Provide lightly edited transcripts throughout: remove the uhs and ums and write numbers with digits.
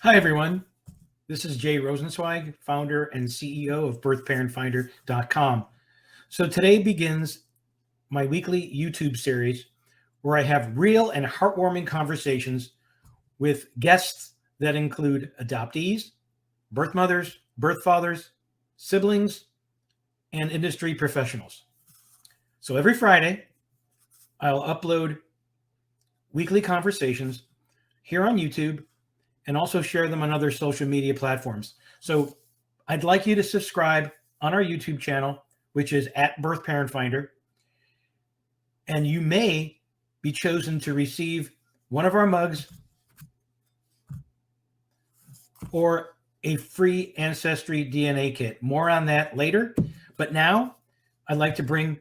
Hi, everyone. This is Jay Rosenzweig, founder and CEO of BirthParentFinder.com. So today begins my weekly YouTube series where I have real and heartwarming conversations with guests that include adoptees, birth mothers, birth fathers, siblings, and industry professionals. So every Friday, I'll upload weekly conversations here on YouTube and also share them on other social media platforms. So I'd like you to subscribe on our YouTube channel, which is at Birth Parent Finder, and you may be chosen to receive one of our mugs or a free ancestry DNA kit. More on that later. But now I'd like to bring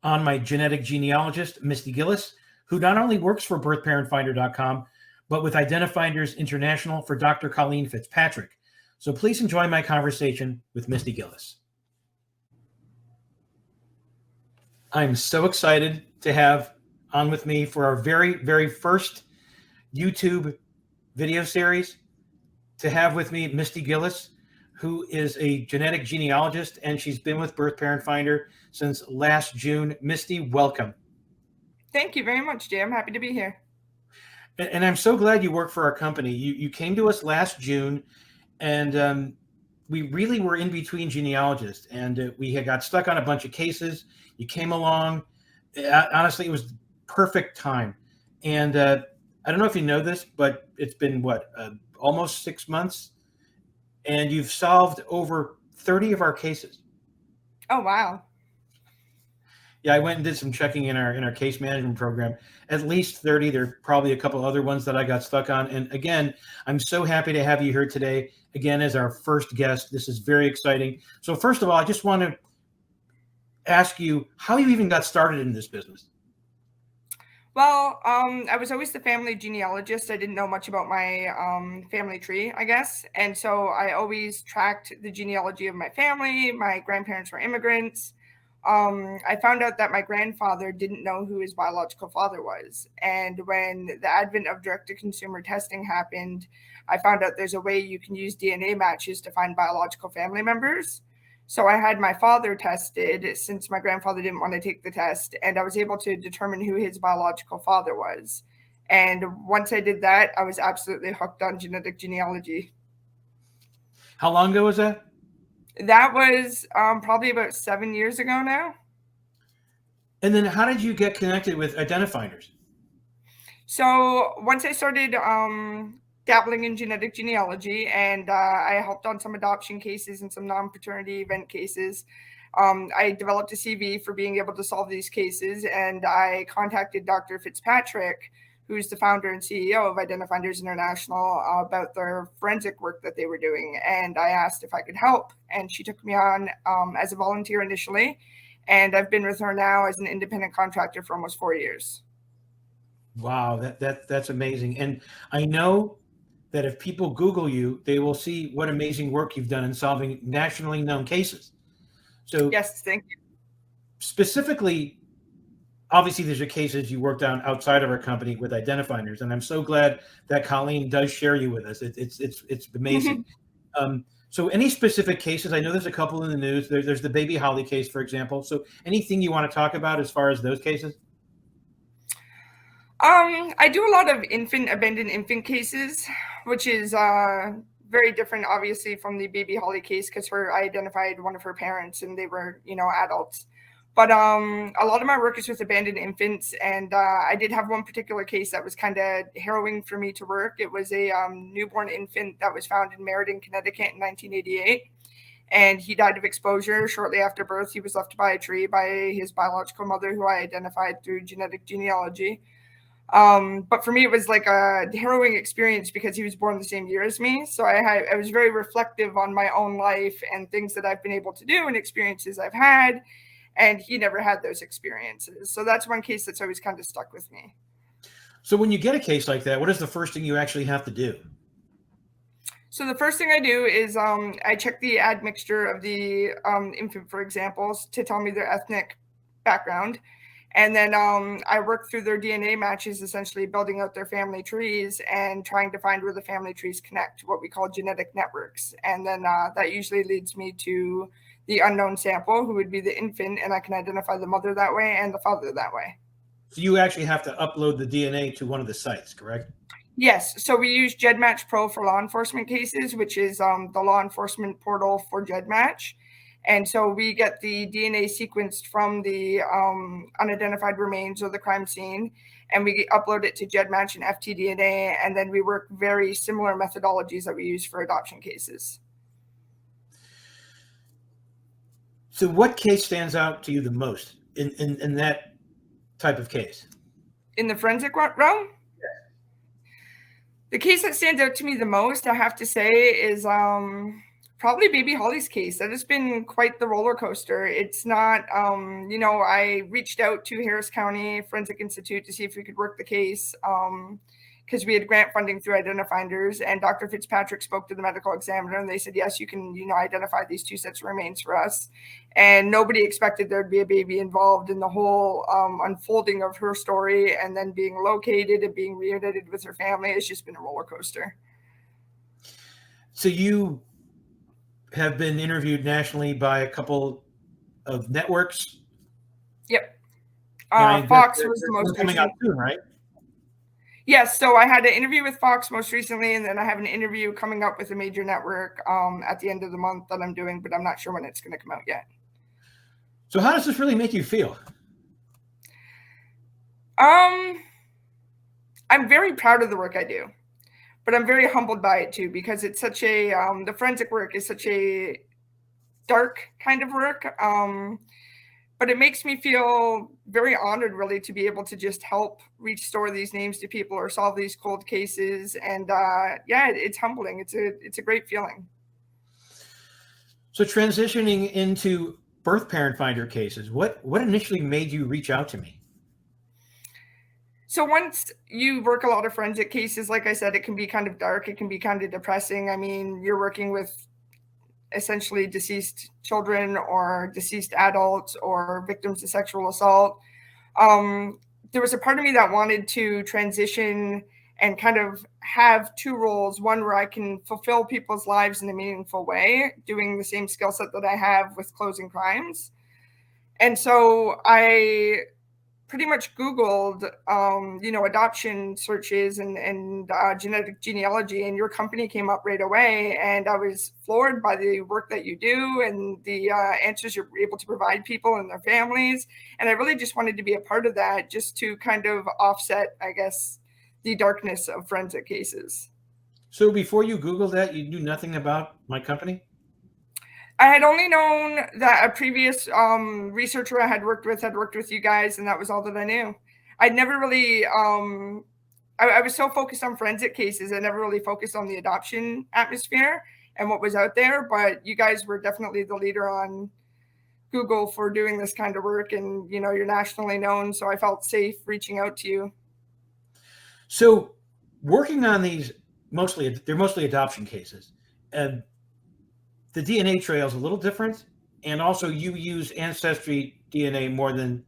on my genetic genealogist, Misty Gillis, who not only works for BirthParentFinder.com, but with Identifinders International for Dr. Colleen Fitzpatrick. So please enjoy my conversation with Misty Gillis. I'm so excited to have on with me for our very, very first YouTube video series to have with me Misty Gillis, who is a genetic genealogist, and she's been with Birth Parent Finder since last June. Misty, welcome. Thank you very much, Jay. I'm happy to be here. And I'm so glad you work for our company. You came to us last June, and we really were in between genealogists, and we had got stuck on a bunch of cases. You came along. Honestly, it was the perfect time. And I don't know if you know this, but it's been almost 6 months, and you've solved over 30 of our cases. Oh, wow. Yeah, I went and did some checking in our case management program. At least 30. There are probably a couple other ones that I got stuck on. And again, I'm so happy to have you here today, again, as our first guest. This is very exciting. So first of all, I just want to ask you how you even got started in this business. Well, I was always the family genealogist. I didn't know much about my family tree, I guess. And so I always tracked the genealogy of my family. My grandparents were immigrants. I found out that my grandfather didn't know who his biological father was. And when the advent of direct-to-consumer testing happened, I found out there's a way you can use DNA matches to find biological family members. So I had my father tested since my grandfather didn't want to take the test, and I was able to determine who his biological father was. And once I did that, I was absolutely hooked on genetic genealogy. How long ago was that? That was probably about 7 years ago now. And then how did you get connected with Identifinders? So once I started dabbling in genetic genealogy, and I helped on some adoption cases and some non-paternity event cases, I developed a CV for being able to solve these cases, and I contacted Dr. Fitzpatrick, who's the founder and CEO of Identifinders International, about their forensic work that they were doing. And I asked if I could help, and she took me on as a volunteer initially, and I've been with her now as an independent contractor for almost 4 years. Wow, that's amazing. And I know that if people Google you, they will see what amazing work you've done in solving nationally known cases. So Yes, thank you. specifically, obviously, there's your cases you worked on outside of our company with Identifinders, and I'm so glad that Colleen does share you with us. It's amazing. So any specific cases? I know there's a couple in the news. There's the baby Holly case, for example. So anything you want to talk about as far as those cases? I do a lot of abandoned infant cases, which is very different, obviously, from the baby Holly case because I identified one of her parents and they were, adults. But a lot of my work is with abandoned infants, and I did have one particular case that was kind of harrowing for me to work. It was a newborn infant that was found in Meriden, Connecticut in 1988. And he died of exposure shortly after birth. He was left by a tree by his biological mother, who I identified through genetic genealogy. But for me, it was like a harrowing experience because he was born the same year as me. So I was very reflective on my own life and things that I've been able to do and experiences I've had. And he never had those experiences. So that's one case that's always kind of stuck with me. So when you get a case like that, what is the first thing you actually have to do? So the first thing I do is I check the admixture of the infant, for example, to tell me their ethnic background. And then I worked through their DNA matches, essentially building out their family trees and trying to find where the family trees connect, what we call genetic networks. And then that usually leads me to the unknown sample, who would be the infant, and I can identify the mother that way and the father that way. So you actually have to upload the DNA to one of the sites, correct? Yes. So we use GEDmatch Pro for law enforcement cases, which is the law enforcement portal for GEDmatch. And so we get the DNA sequenced from the unidentified remains of the crime scene, and we upload it to GEDmatch and FTDNA, and then we work very similar methodologies that we use for adoption cases. So what case stands out to you the most in that type of case? In the forensic realm? The case that stands out to me the most, I have to say, is probably Baby Holly's case. That has been quite the roller coaster. It's not, I reached out to Harris County Forensic Institute to see if we could work the case because we had grant funding through IdentifInders, and Dr. Fitzpatrick spoke to the medical examiner, and they said, yes, you can, identify these 2 sets of remains for us. And nobody expected there'd be a baby involved in the whole unfolding of her story, and then being located and being reunited with her family. It's just been a roller coaster. So you have been interviewed nationally by a couple of networks. Yep. Fox was the most coming out soon, right? Yes. So I had an interview with Fox most recently, and then I have an interview coming up with a major network at the end of the month that I'm doing, but I'm not sure when it's going to come out yet. So how does this really make you feel? I'm very proud of the work I do, but I'm very humbled by it too, because it's such a the forensic work is such a dark kind of work. But it makes me feel very honored, really, to be able to just help restore these names to people or solve these cold cases. And it's humbling. It's a great feeling. So transitioning into BirthParentFinder cases, what initially made you reach out to me? So once you work a lot of forensic cases, like I said, it can be kind of dark. It can be kind of depressing. I mean, you're working with essentially deceased children or deceased adults or victims of sexual assault. There was a part of me that wanted to transition and kind of have 2 roles, one where I can fulfill people's lives in a meaningful way, doing the same skill set that I have with closing crimes. And so I pretty much Googled, adoption searches and genetic genealogy, and your company came up right away. And I was floored by the work that you do and the answers you're able to provide people and their families. And I really just wanted to be a part of that, just to kind of offset, I guess, the darkness of forensic cases. So before you Googled that, you knew nothing about my company? I had only known that a previous researcher I had worked with you guys, and that was all that I knew. I'd never really, I was so focused on forensic cases, I never really focused on the adoption atmosphere and what was out there. But you guys were definitely the leader on Google for doing this kind of work, and you're nationally known, so I felt safe reaching out to you. So working on these, they're mostly adoption cases. And the DNA trail is a little different, and also you use Ancestry DNA more than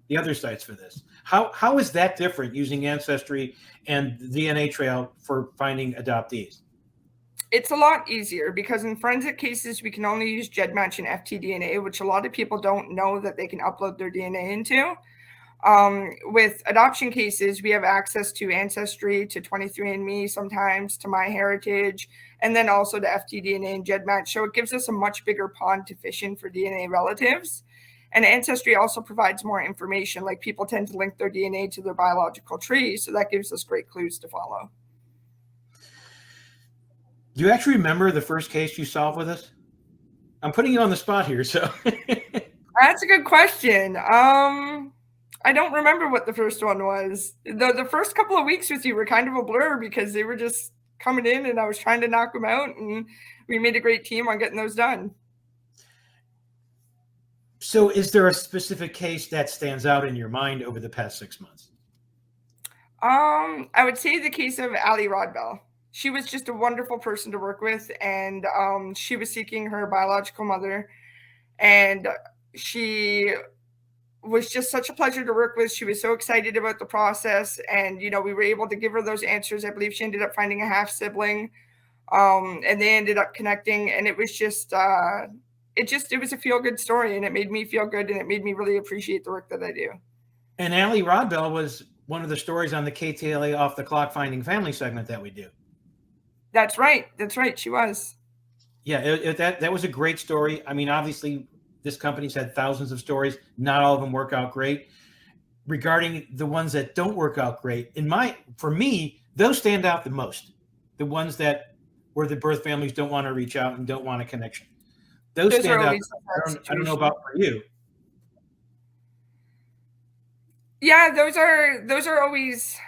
the other sites for this. How is that different, using Ancestry and the DNA trail for finding adoptees? It's a lot easier because in forensic cases, we can only use GEDmatch and FTDNA, which a lot of people don't know that they can upload their DNA into. With adoption cases, we have access to Ancestry, to 23andMe, sometimes to MyHeritage, and then also to FTDNA and GEDmatch. So it gives us a much bigger pond to fish in for DNA relatives. And Ancestry also provides more information, like people tend to link their DNA to their biological tree. So that gives us great clues to follow. Do you actually remember the first case you solved with us? I'm putting you on the spot here, so. That's a good question. I don't remember what the first one was. The first couple of weeks with you were kind of a blur because they were just coming in and I was trying to knock them out, and we made a great team on getting those done. So is there a specific case that stands out in your mind over the past 6 months? I would say the case of Ali Rodbell. She was just a wonderful person to work with, and she was seeking her biological mother, and she was just such a pleasure to work with. She was so excited about the process, and we were able to give her those answers. I believe she ended up finding a half sibling, and they ended up connecting, and it was just it was a feel good story, and it made me feel good, and it made me really appreciate the work that I do. And Allie Rodbell was one of the stories on the KTLA Off the Clock Finding Family segment that we do. That's right. She was. Yeah, that was a great story. I mean, obviously, this company's had thousands of stories. Not all of them work out great. Regarding the ones that don't work out great, for me, those stand out the most. The ones where the birth families don't want to reach out and don't want a connection. Those stand out. I don't know about for you. Yeah, those are always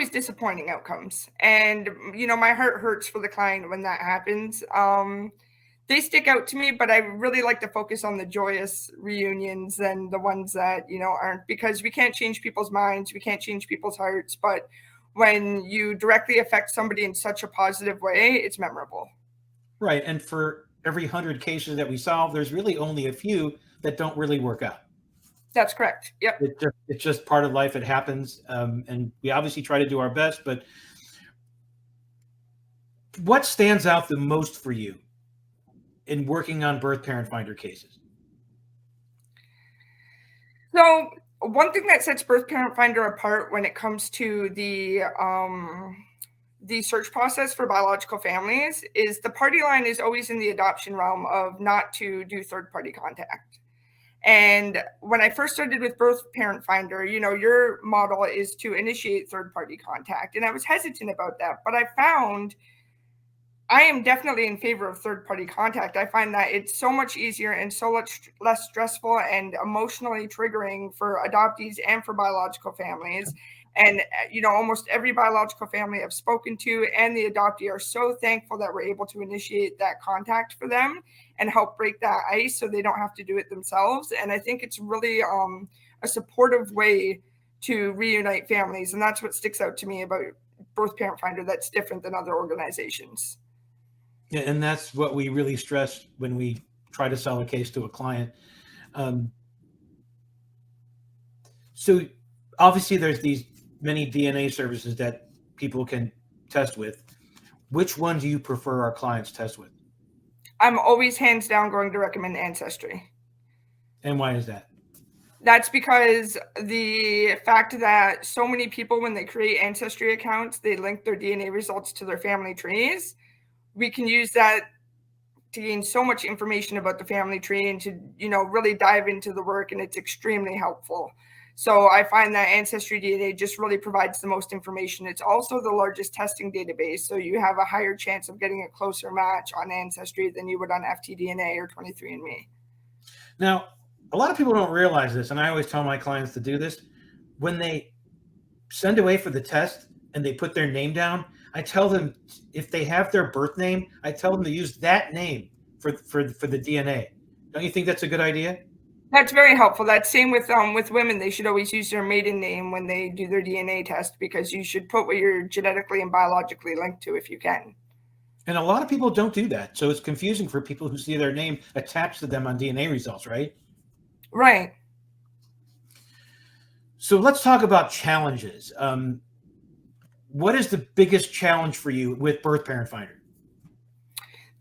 disappointing outcomes, and my heart hurts for the client when that happens. They stick out to me, but I really like to focus on the joyous reunions and the ones that aren't, because we can't change people's minds, we can't change people's hearts, but when you directly affect somebody in such a positive way, it's memorable. Right, and for every 100 cases that we solve, there's really only a few that don't really work out. That's correct. Yep. It's just part of life. It happens. And we obviously try to do our best, but what stands out the most for you in working on BirthParentFinder cases? So one thing that sets BirthParentFinder apart when it comes to the search process for biological families is the party line is always in the adoption realm of not to do third-party contact. And when I first started with BirthParentFinder, your model is to initiate third-party contact. And I was hesitant about that, but I found I am definitely in favor of third-party contact. I find that it's so much easier and so much less stressful and emotionally triggering for adoptees and for biological families. And, almost every biological family I've spoken to and the adoptee are so thankful that we're able to initiate that contact for them and help break that ice so they don't have to do it themselves. And I think it's really a supportive way to reunite families. And that's what sticks out to me about BirthParentFinder that's different than other organizations. Yeah, and that's what we really stress when we try to sell a case to a client. So obviously there's these many DNA services that people can test with. Which one do you prefer our clients test with? I'm always hands down going to recommend Ancestry. And why is that? That's because the fact that so many people, when they create Ancestry accounts, they link their DNA results to their family trees. We can use that to gain so much information about the family tree and to, really dive into the work, and it's extremely helpful. So I find that Ancestry DNA just really provides the most information. It's also the largest testing database, so you have a higher chance of getting a closer match on Ancestry than you would on FTDNA or 23andMe. Now, a lot of people don't realize this, and I always tell my clients to do this. When they send away for the test and they put their name down, I tell them if they have their birth name, I tell them to use that name for the DNA. Don't you think that's a good idea? That's very helpful. That's same with women. They should always use their maiden name when they do their DNA test, because you should put what you're genetically and biologically linked to if you can. And a lot of people don't do that. So it's confusing for people who see their name attached to them on DNA results, right? Right. So let's talk about challenges. What is the biggest challenge for you with BirthParentFinder?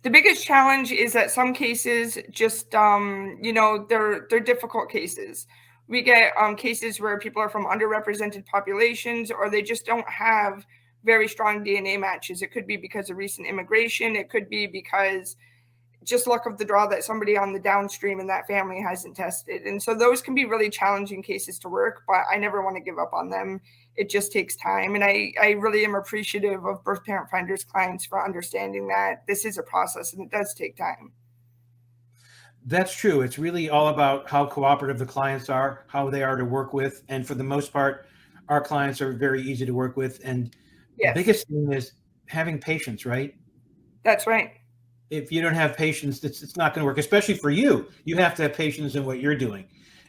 The biggest challenge is that some cases just, they're difficult cases. We get cases where people are from underrepresented populations, or they just don't have very strong DNA matches. It could be because of recent immigration. It could be because just luck of the draw that somebody on the downstream in that family hasn't tested. And so those can be really challenging cases to work, but I never want to give up on them. It just takes time. And I really am appreciative of BirthParentFinder's clients for understanding that this is a process and it does take time. That's true. It's really all about how cooperative the clients are, how they are to work with. And for the most part, our clients are very easy to work with. And yes, the biggest thing is having patience, right? That's right. If you don't have patience, it's not going to work, especially for you. You have to have patience in what you're doing.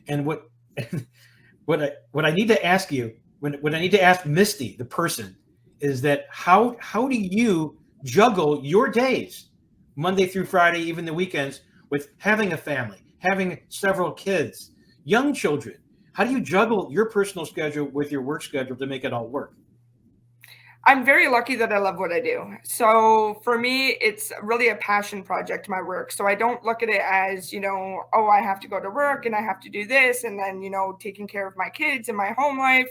And what I need to ask you, what I need to ask Misty, the person, is that how do you juggle your days, Monday through Friday, even the weekends, with having a family, having several kids, young children. How do you juggle your personal schedule with your work schedule to make it all work? I'm very lucky that I love what I do. So for me, it's really a passion project, my work. So I don't look at it as, oh, I have to go to work and I have to do this and then, taking care of my kids and my home life.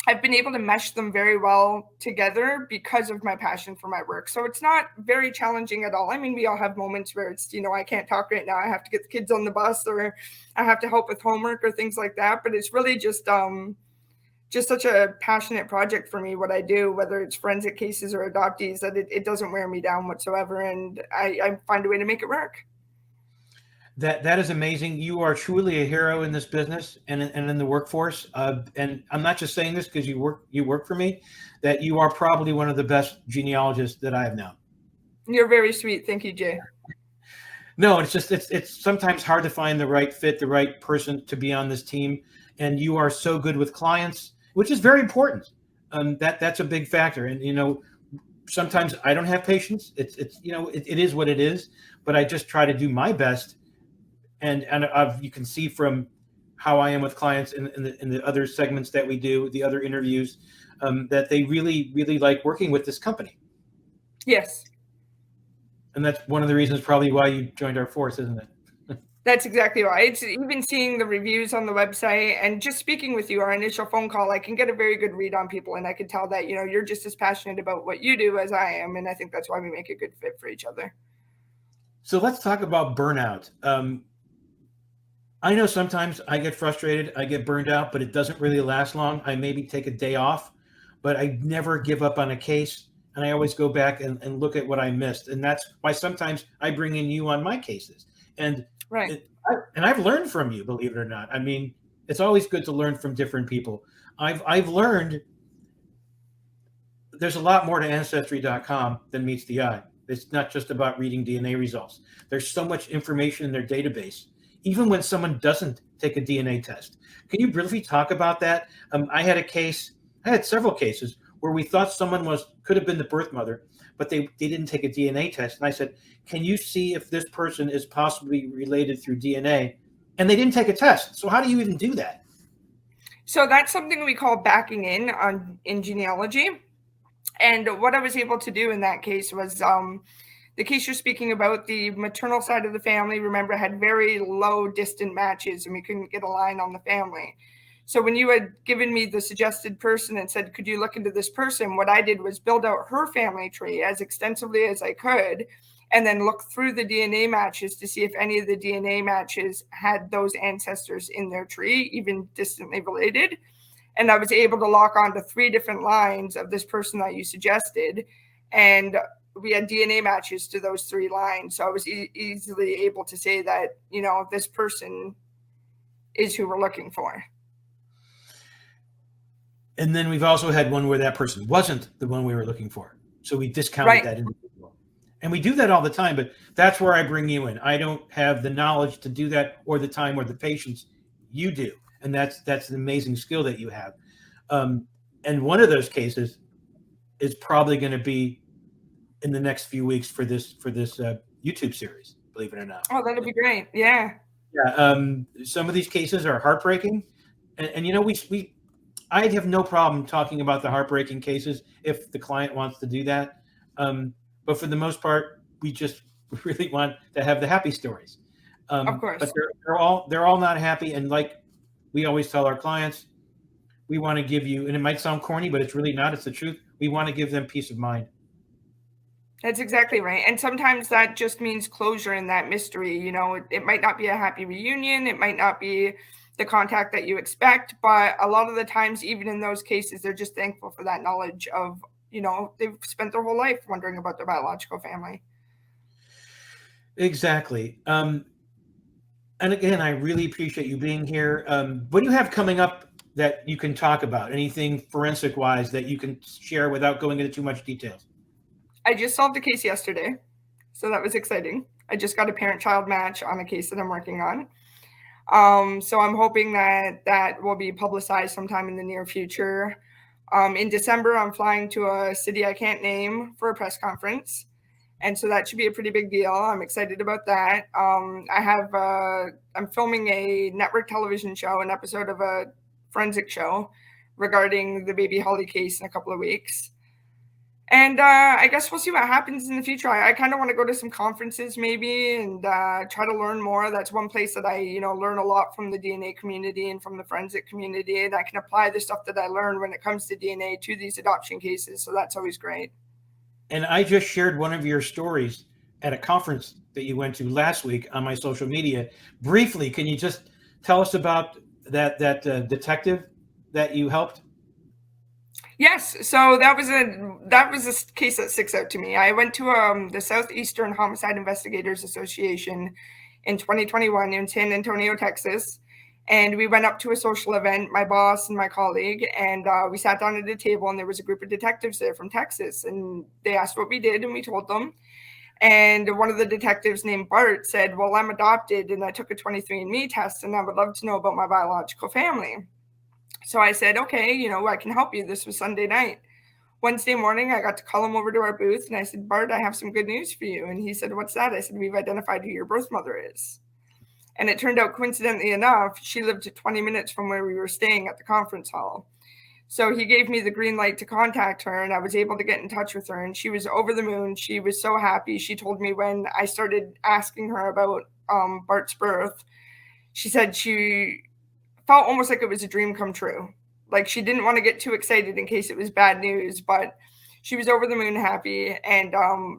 I've been able to mesh them very well together because of my passion for my work. So it's not very challenging at all. I mean, we all have moments where it's, I can't talk right now. I have to get the kids on the bus, or I have to help with homework or things like that. But it's really just such a passionate project for me, what I do, whether it's forensic cases or adoptees, that it doesn't wear me down whatsoever. And I find a way to make it work. That is amazing. You are truly a hero in this business and in the workforce. And I'm not just saying this because you work for me, that you are probably one of the best genealogists that I have known. You're very sweet. Thank you, Jay. No, it's just it's sometimes hard to find the right fit, the right person to be on this team. And you are so good with clients, which is very important. That's a big factor. And sometimes I don't have patience. It is what it is. But I just try to do my best. And you can see from how I am with clients in the other segments that we do, the other interviews, that they really, really like working with this company. Yes. And that's one of the reasons probably why you joined our force, isn't it? That's exactly right. It's even seeing the reviews on the website and just speaking with you, our initial phone call, I can get a very good read on people. And I can tell that, you're just as passionate about what you do as I am. And I think that's why we make a good fit for each other. So let's talk about burnout. I know sometimes I get frustrated, I get burned out, but it doesn't really last long. I maybe take a day off, but I never give up on a case. And I always go back and look at what I missed. And that's why sometimes I bring in you on my cases. And right. I've learned from you, believe it or not. I mean, it's always good to learn from different people. I've learned there's a lot more to Ancestry.com than meets the eye. It's not just about reading DNA results. There's so much information in their database, even when someone doesn't take a DNA test. Can you briefly talk about that? I had several cases where we thought someone could have been the birth mother, but they didn't take a DNA test. And I said, can you see if this person is possibly related through DNA? And they didn't take a test. So how do you even do that? So that's something we call backing in genealogy. And what I was able to do in that case was the case you're speaking about, the maternal side of the family, remember, had very low distant matches and we couldn't get a line on the family. So when you had given me the suggested person and said, could you look into this person? What I did was build out her family tree as extensively as I could, and then look through the DNA matches to see if any of the DNA matches had those ancestors in their tree, even distantly related. And I was able to lock onto 3 different lines of this person that you suggested. And we had DNA matches to those 3 lines. So I was easily able to say that, this person is who we're looking for. And then we've also had one where that person wasn't the one we were looking for. So we discounted that individual. And we do that all the time, but that's where I bring you in. I don't have the knowledge to do that, or the time, or the patience. You do. And that's an amazing skill that you have. And one of those cases is probably going to be in the next few weeks for this YouTube series, believe it or not. Oh, that'd be great. Yeah. Yeah. Some of these cases are heartbreaking. And I have no problem talking about the heartbreaking cases if the client wants to do that. But for the most part, we just really want to have the happy stories. Of course. But they're all not happy. And like we always tell our clients, we want to give you, and it might sound corny, but it's really not, it's the truth. We want to give them peace of mind. That's exactly right. And sometimes that just means closure in that mystery. It might not be a happy reunion. It might not be the contact that you expect, but a lot of the times, even in those cases, they're just thankful for that knowledge of, they've spent their whole life wondering about their biological family. Exactly. And again, I really appreciate you being here. What do you have coming up that you can talk about? Anything forensic wise that you can share without going into too much details? I just solved a case yesterday, so that was exciting. I just got a parent-child match on a case that I'm working on. So I'm hoping that will be publicized sometime in the near future. In December, I'm flying to a city I can't name for a press conference. And so that should be a pretty big deal. I'm excited about that. I'm filming a network television show, an episode of a forensic show regarding the baby Holly case in a couple of weeks. And I guess we'll see what happens in the future. I kind of want to go to some conferences maybe and try to learn more. That's one place that I, learn a lot from the DNA community and from the forensic community. And I can apply the stuff that I learned when it comes to DNA to these adoption cases. So that's always great. And I just shared one of your stories at a conference that you went to last week on my social media. Briefly, can you just tell us about that detective that you helped? Yes, so that was a case that sticks out to me. I went to the Southeastern Homicide Investigators Association in 2021 in San Antonio, Texas, and we went up to a social event, my boss and my colleague, and we sat down at a table, and there was a group of detectives there from Texas, and they asked what we did, and we told them. And one of the detectives named Bart said, well, I'm adopted, and I took a 23andMe test, and I would love to know about my biological family. So I said, okay, I can help you. This was Sunday night. Wednesday morning, I got to call him over to our booth, and I said, Bart, I have some good news for you. And he said, what's that? I said, we've identified who your birth mother is. And it turned out, coincidentally enough, she lived 20 minutes from where we were staying at the conference hall. So he gave me the green light to contact her, and I was able to get in touch with her, and she was over the moon. She was so happy. She told me when I started asking her about Bart's birth, she said she felt almost like it was a dream come true. Like she didn't want to get too excited in case it was bad news, but she was over the moon happy, and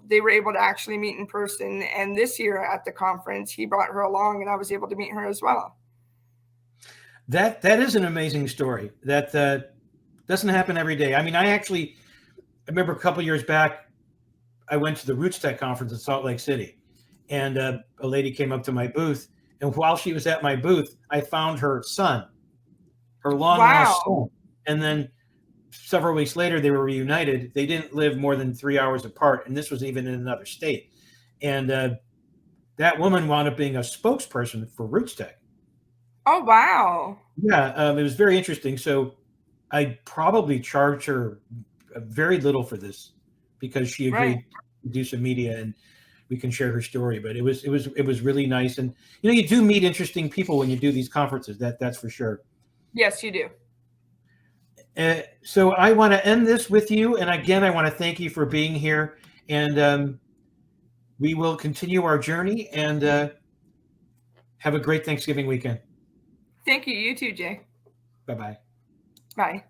they were able to actually meet in person. And this year at the conference, he brought her along, and I was able to meet her as well. That is an amazing story. That doesn't happen every day. I mean, I remember a couple years back, I went to the Roots Tech conference in Salt Lake City, and a lady came up to my booth, and while she was at my booth, I found her son, her long lost son. And then several weeks later, they were reunited. They didn't live more than 3 hours apart, and this was even in another state. And that woman wound up being a spokesperson for Roots Tech. Oh, wow. Yeah, it was very interesting. So I probably charged her very little for this because she agreed to do some media, and we can share her story. But it was really nice. And you do meet interesting people when you do these conferences. That's for sure. Yes, you do. So I want to end this with you. And again, I want to thank you for being here. And we will continue our journey, and have a great Thanksgiving weekend. Thank you. You too, Jay. Bye-bye. Bye.